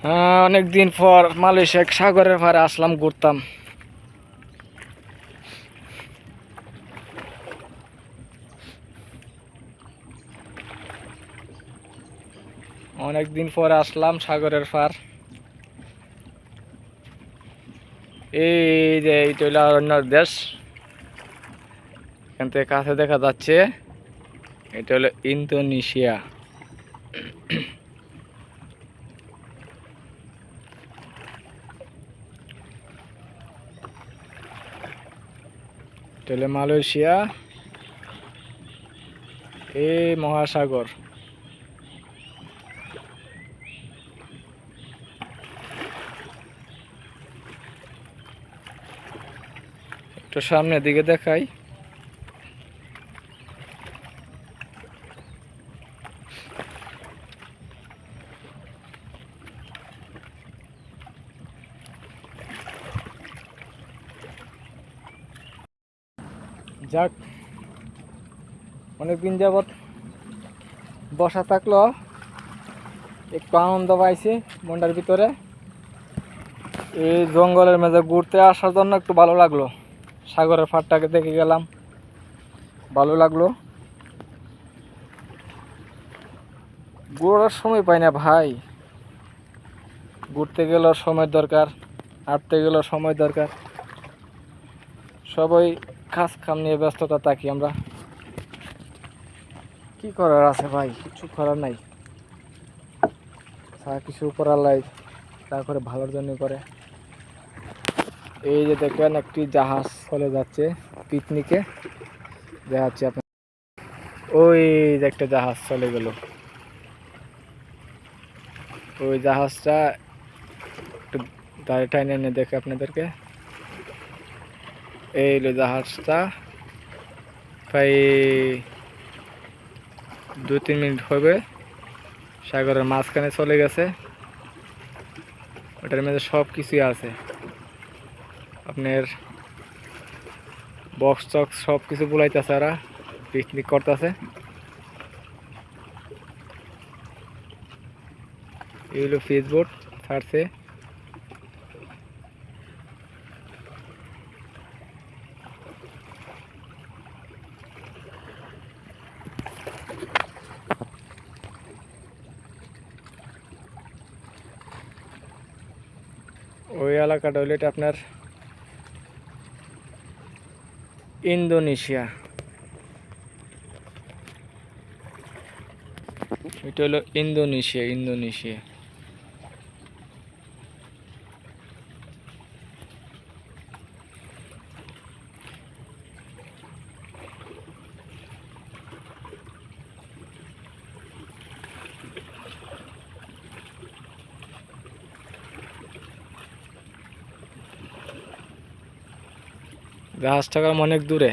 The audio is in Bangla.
হ্যাঁ, অনেকদিন পর মালয়েশিয়া সাগরের পাড়ে আসলাম, ঘুরতাম। অনেকদিন পরে আসলাম সাগরের পার। এই যে এইটা হইলো অন্য দেশ, এখান থেকে কাছে দেখা যাচ্ছে। এটা হলো ইন্দোনেশিয়া। এটা হলো মালয়েশিয়া, এই মহাসাগর। একটু সামনের দিকে দেখাই। যাক, অনেকদিন যাবৎ বসা থাকলো, একটু আনন্দ পাইছি মনটার ভিতরে। এই জঙ্গলের মাঝে ঘুরতে আসার জন্য একটু ভালো লাগলো। সাগরের পাড়টাকে দেখে গেলাম, ভালো লাগলো। ঘোরার সময় পাই না ভাই, ঘুরতে গেলেও সময় দরকার, হাঁটতে গেলেও সময় দরকার। সবাই কাজ কাম নিয়ে ব্যস্ততা থাকি আমরা। কি করার আছে ভাই, কিছু করার নাই। কিছু করার লাই তারপরে ভালোর জন্য করে। এই যে দেখেন, একটি জাহাজ চলে যাচ্ছে পিকনিকে, দেখাচ্ছি আপনার। ওই যে একটা জাহাজ চলে গেল, ওই জাহাজটা একটু দাঁড়িয়ে টাইনে এনে দেখে আপনাদেরকে। এই হলো জাহাজটা, প্রায় 2-3 মিনিট হবে সাগরের মাঝখানে চলে গেছে। ওটার মধ্যে সব কিছুই আছে, আপনার বক্স টক্স সব কিছু বুলাইতেছে, ওরা পিকনিক করতেছে। এই হলো ফেসবুক ছাড়ছে। ওই এলাকাটা হলো এটা আপনার ইন্দোনেশিয়া। এটা হলো ইন্দোনেশিয়া, ইন্দোনেশিয়া। জাহাজটা অনেক দূরে।